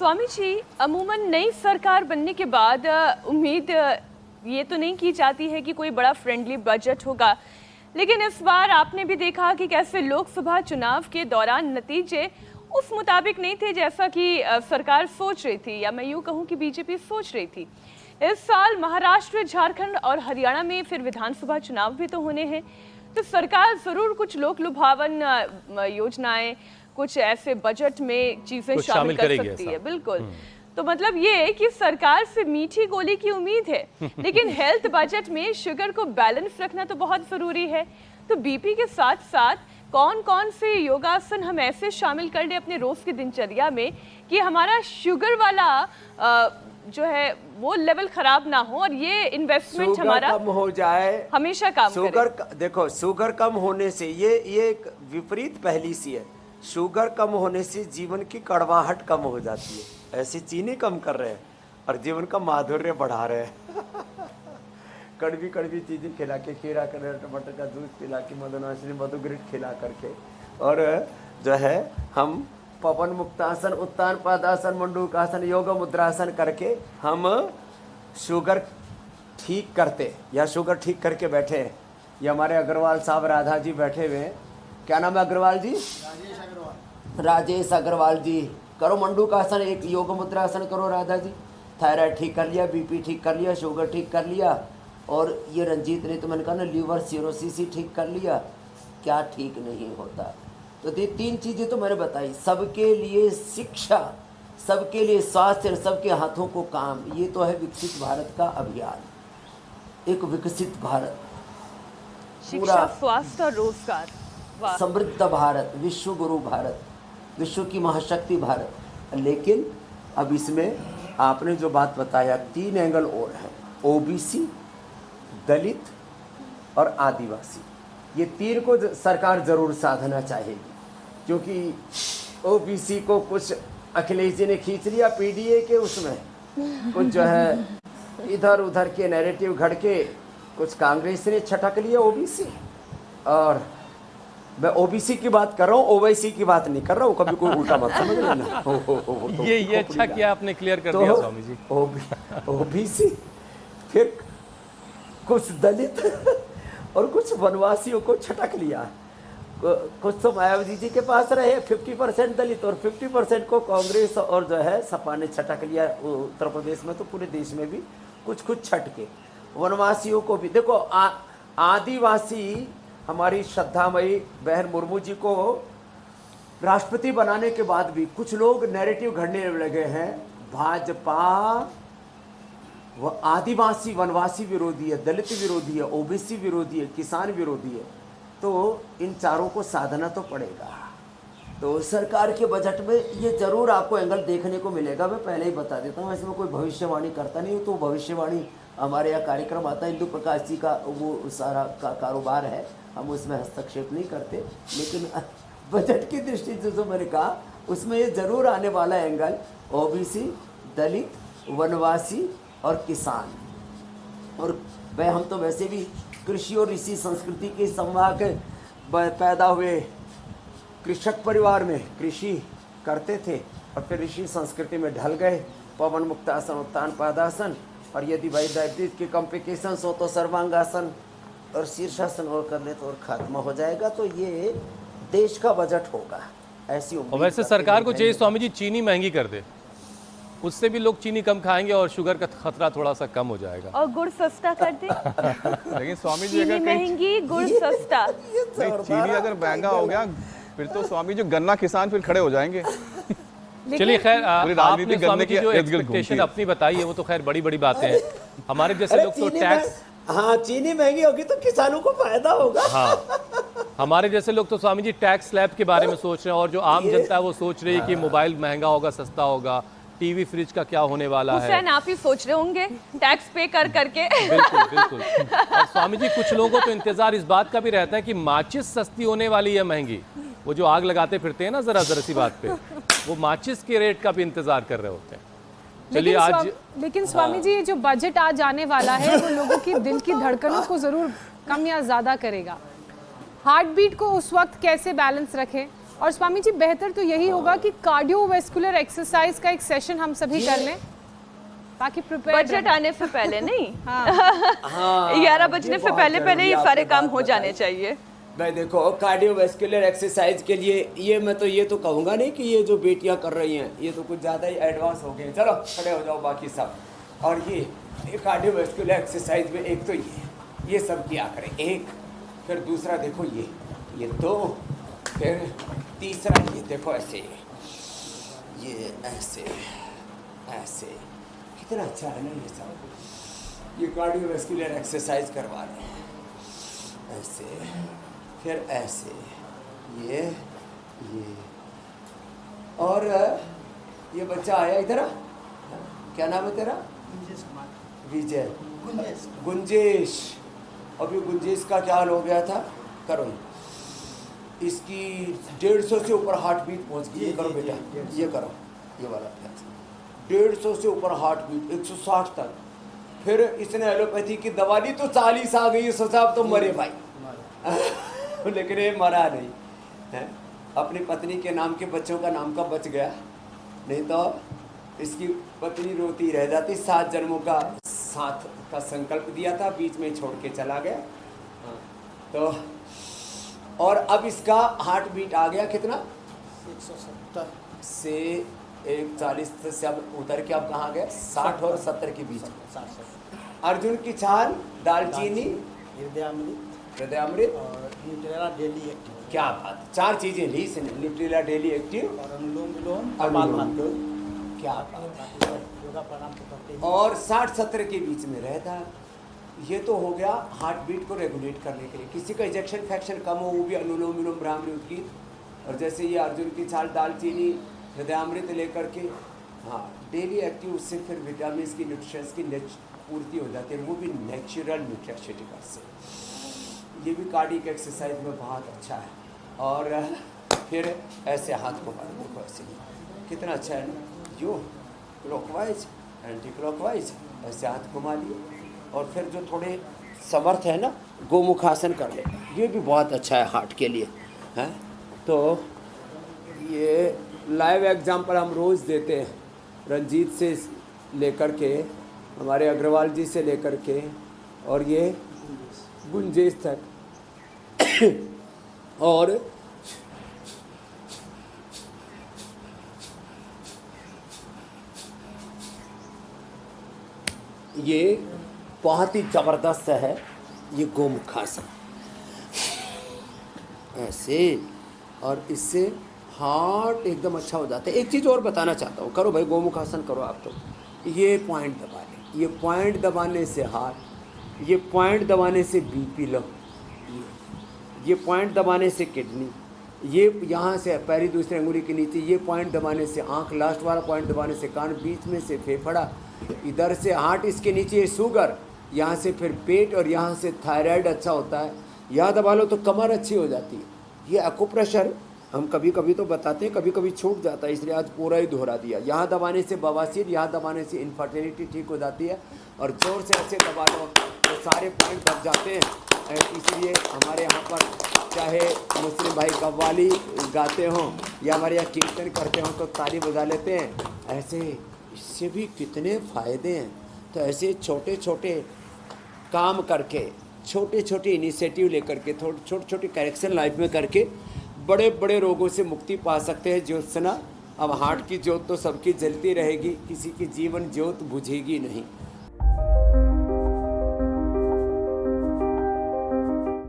स्वामी जी, अमूमन नई सरकार बनने के बाद उम्मीद ये तो नहीं की जाती है कि कोई बड़ा फ्रेंडली बजट होगा, लेकिन इस बार आपने भी देखा कि कैसे लोकसभा चुनाव के दौरान नतीजे उस मुताबिक नहीं थे जैसा कि सरकार सोच रही थी, या मैं यूँ कहूँ कि बीजेपी सोच रही थी। इस साल महाराष्ट्र, झारखंड और हरियाणा में फिर विधानसभा चुनाव भी तो होने हैं, तो सरकार ज़रूर कुछ लोक लुभावन योजनाएं, कुछ ऐसे बजट में चीजें शामिल कर सकती है। बिल्कुल। तो मतलब ये है कि सरकार से मीठी गोली की उम्मीद है, लेकिन हेल्थ बजट में शुगर को बैलेंस रखना तो बहुत जरूरी है। तो बीपी के साथ साथ कौन कौन से योगासन हम ऐसे शामिल कर लें अपने रोज की दिनचर्या में कि हमारा शुगर वाला जो है वो लेवल खराब ना हो और ये इन्वेस्टमेंट हमारा कम हो जाए, हमेशा काम करे। देखो, शुगर कम होने से ये एक विपरीत पहली सी है। शुगर कम होने से जीवन की कड़वाहट कम हो जाती है। ऐसे चीनी कम कर रहे हैं और जीवन का माधुर्य बढ़ा रहे हैं। कड़वी कड़वी चीजें खिला के, खीरा कर, टमाटर का जूस पिला के, मधुनाशिनी मधुग्रिट खिला करके, और जो है हम पवन मुक्तासन, उत्तान पादासन, मंडूकासन, योग मुद्रासन करके हम शुगर ठीक करते, या शुगर ठीक करके बैठे हैं। ये हमारे अग्रवाल साहब राधा जी बैठे हुए हैं। क्या नाम है अग्रवाल जी? राजेश अग्रवाल जी। करो मंडूकासन, एक योग मुद्रासन करो राधा जी। थायराइड ठीक कर लिया, बीपी ठीक कर लिया, शुगर ठीक कर लिया, और ये रंजीत ने तो मैंने कहा ना लीवर सिरोसिस ही ठीक कर लिया। क्या ठीक नहीं होता? तो ये तीन चीज़ें तो मैंने बताई। सबके लिए शिक्षा, सबके लिए स्वास्थ्य, सबके हाथों को काम, ये तो है विकसित भारत का अभियान। एक विकसित भारत, शिक्षा, स्वास्थ्य और रोजगार, समृद्ध भारत, विश्व गुरु भारत, विश्व की महाशक्ति भारत। लेकिन अब इसमें आपने जो बात बताया, तीन एंगल और है। ओबीसी, दलित और आदिवासी, ये तीन को सरकार जरूर साधना चाहेगी, क्योंकि ओबीसी को कुछ अखिलेश जी ने खींच लिया पीडीए के, उसमें कुछ जो है इधर उधर के नैरेटिव घड़ के कुछ कांग्रेस ने छटक लिया ओबीसी। और मैं ओबीसी की बात कर रहा हूँ, ओवैसी की बात नहीं कर रहा हूँ, कभी कोई उल्टा मत समझ लेना। ये अच्छा किया आपने, क्लियर कर दिया स्वामी जी। ओबीसी, फिर कुछ दलित और कुछ वनवासियों को छटक लिया। कुछ तो मायावती जी के पास रहे 50% दलित, और 50% को कांग्रेस और जो है सपा ने छटक लिया। उत्तर प्रदेश में तो पूरे देश में भी कुछ कुछ छटके। वनवासियों को भी देखो, आदिवासी हमारी श्रद्धामयी बहन मुर्मू जी को राष्ट्रपति बनाने के बाद भी कुछ लोग नैरेटिव घड़ने लगे हैं, भाजपा वो आदिवासी वनवासी विरोधी है, दलित विरोधी है, ओबीसी विरोधी है, किसान विरोधी है। तो इन चारों को साधना तो पड़ेगा। तो सरकार के बजट में ये जरूर आपको एंगल देखने को मिलेगा। मैं पहले ही बता देता हूँ, इसमें कोई भविष्यवाणी करता नहीं हूँ। तो भविष्यवाणी हमारे यहाँ कार्यक्रम आता है, इंदु प्रकाश जी का वो सारा कारोबार है, हम उसमें हस्तक्षेप नहीं करते। लेकिन बजट की दृष्टि से जो मैंने कहा, उसमें ये जरूर आने वाला एंगल ओबीसी, दलित, वनवासी और किसान। और वह हम तो वैसे भी कृषि और ऋषि संस्कृति के संवाहक पैदा हुए, कृषक परिवार में कृषि करते थे और फिर ऋषि संस्कृति में ढल गए। पवन मुक्तासन, उत्तान पादासन, और यदि भाई डायबिटीज के कॉम्प्लिकेशंस हो तो सर्वांगासन और शीर्षासन और कर ले तो और खात्मा हो जाएगा। तो ये देश का बजट होगा, ऐसी उम्मीद। और वैसे सरकार को चाहिए स्वामी जी चीनी महंगी कर दे, उससे भी लोग चीनी कम खाएंगे और शुगर का खतरा थोड़ा सा कम हो जाएगा। और गुड़ सस्ता कर दे। लेकिन स्वामी जी अगर महंगी, गुड़ सस्ता। चीनी अगर महंगा हो गया फिर तो स्वामी जी गन्ना किसान फिर खड़े हो जाएंगे। चलिए खैर, आपने स्वामी जी जो एक्सपेक्टेशन एक्सपेक्टेशन अपनी बताई है वो तो खैर बड़ी बड़ी बातें हैं। हमारे जैसे लोग तो टैक्स, हाँ, चीनी महंगी होगी तो किसानों को फायदा होगा। हाँ, हमारे जैसे लोग तो स्वामी जी टैक्स स्लैब के बारे में सोच रहे हैं, और जो आम जनता है वो सोच रही है कि मोबाइल महंगा होगा, सस्ता होगा, टीवी फ्रिज का क्या होने वाला है। हुसैन, आप ही सोच रहे होंगे टैक्स पे कर करके। बिल्कुल बिल्कुल। और स्वामी जी कुछ लोगों को तो इंतजार इस बात का भी रहता है कि माचिस सस्ती होने वाली है महंगी। वो जो आग लगाते फिरते हैं ना जरा जरा सी बात पे, वो माचिस के रेट का भी इंतजार कर रहे होते हैं। चलिए आज, लेकिन स्वामी जी ये जो बजट आज आने वाला है वो लोगों की दिल की धड़कनों को जरूर कम या ज्यादा करेगा। हार्ट बीट को उस वक्त कैसे बैलेंस रखें? और स्वामी जी बेहतर तो यही होगा कि कार्डियोवैस्कुलर एक्सरसाइज का एक सेशन हम सभी कर लें ताकि प्रिपेयर बजट आने से पहले नहीं, हाँ 11 बजने ये से बहुत पहले जरूरी ये आपने सारे काम बात हो जाने बताई। चाहिए। मैं देखो कार्डियोवैस्कुलर एक्सरसाइज के लिए ये तो कहूँगा नहीं कि ये जो बेटियां कर रही हैं ये तो कुछ ज़्यादा ही एडवांस हो गए। चलो खड़े हो जाओ बाकी सब। और ये कार्डियोवैस्कुलर एक्सरसाइज में एक तो ये सब किया करें, एक फिर दूसरा देखो ये दो, फिर तीसरा ये देखो ऐसे, ये ऐसे ऐसे, कितना अच्छा है ना ये सब। ये कार्डियोवैस्कुलर एक्सरसाइज करवा रहे हैं, ऐसे फिर ऐसे, ये और ये बच्चा आया इधर, क्या नाम है तेरा? विजय, गुंजेश। अभी गुंजेश का क्या हाल हो गया था? करो इसकी 150 से ऊपर हार्ट बीट पहुंच गई। ये करो बेटा, ये करो, ये वाला 150 से ऊपर हार्ट बीट, 160 तक। फिर इसने एलोपैथी की दवा ली तो 40 आ गई। सोचा अब तो मरे भाई लेकिन ये मरा नहीं है, अपनी पत्नी के नाम के बच्चों का नाम का बच गया, नहीं तो इसकी पत्नी रोती रह जाती। 7 जन्मों का साथ का संकल्प दिया था, बीच में छोड़ के चला गया। तो और अब इसका हार्ट बीट आ गया कितना? 170 से 140 से अब उतर के अब कहाँ गया? 60 और 70 के बीच। अर्जुन की छाल, दालचीनी, हृदयामृत और न्यूट्रेला डेली एक्टिव। क्या बात, 4 चीजें ली इसने, न्यूट्रेला डेली एक्टिव और अनुलोम विलोम क्या बात है। योगा प्राणायाम तो करते ही। और 60-70 के बीच में रहता। ये तो हो गया हार्ट बीट को रेगुलेट करने के लिए। किसी का इजेक्शन फ्रैक्शन कम हो वो भी अनुलोम विलोम ब्राह्मणी उद्गीत और जैसे ये अर्जुन की छाल, दालचीनी, हृदयामृत लेकर के हाँ डेली एक्टिव, उससे फिर विटामिन की न्यूट्रिशंस की पूर्ति हो जाती है, वो भी नेचुरल न्यूट्रिशटिकल से। ये भी कार्डियक एक्सरसाइज में बहुत अच्छा है। और फिर ऐसे हाथ को मारो, देखो ऐसे कितना अच्छा है ना, यो क्लॉकवाइज एंटी क्लॉकवाइज ऐसे हाथ घुमा लिए। और फिर जो थोड़े समर्थ है ना गोमुखासन कर ले, ये भी बहुत अच्छा है हार्ट के लिए हैं। तो ये लाइव एग्जाम्पल हम रोज़ देते हैं, रंजीत से लेकर के हमारे अग्रवाल जी से लेकर के और ये गुंजेश तक और ये बहुत ही ज़बरदस्त है ये गोमुखासन ऐसे, और इससे हार्ट एकदम अच्छा हो जाता है। एक चीज़ और बताना चाहता हूँ, करो भाई गोमुखासन करो आप। तो ये पॉइंट दबा लें, ये पॉइंट दबाने से हार्ट, ये पॉइंट दबाने से बीपी लो, ये पॉइंट दबाने से किडनी, ये यहाँ से पैरी दूसरी अंगुली के नीचे, ये पॉइंट दबाने से आँख, लास्ट वाला पॉइंट दबाने से कान, बीच में से फेफड़ा, इधर से हार्ट, इसके नीचे शुगर, यहाँ से फिर पेट और यहाँ से थायराइड अच्छा होता है। यहाँ दबा लो तो कमर अच्छी हो जाती है। ये एक्यूप्रेशर हम कभी कभी तो बताते हैं, कभी कभी छूट जाता है, इसलिए आज पूरा ही दोहरा दिया। यहाँ दबाने से बवासीर, यहाँ दबाने से इनफर्टिलिटी ठीक हो जाती है। और जोर से ऐसे दबा लो तो सारे पॉइंट दब जाते हैं। इसलिए हमारे यहाँ पर चाहे मुस्लिम भाई कव्वाली गाते हों या हमारे यहाँ कीर्तन करते हों तो ताली बजा लेते हैं। ऐसे इससे भी कितने फ़ायदे हैं। तो ऐसे छोटे छोटे काम करके, छोटे छोटे इनिशिएटिव लेकर के, थोड़े छोटे छोटे करेक्शन लाइफ में करके बड़े बड़े रोगों से मुक्ति पा सकते हैं। ज्योत्सना, अब हार्ट की ज्योत तो सबकी जलती रहेगी, किसी की जीवन ज्योत बुझेगी नहीं।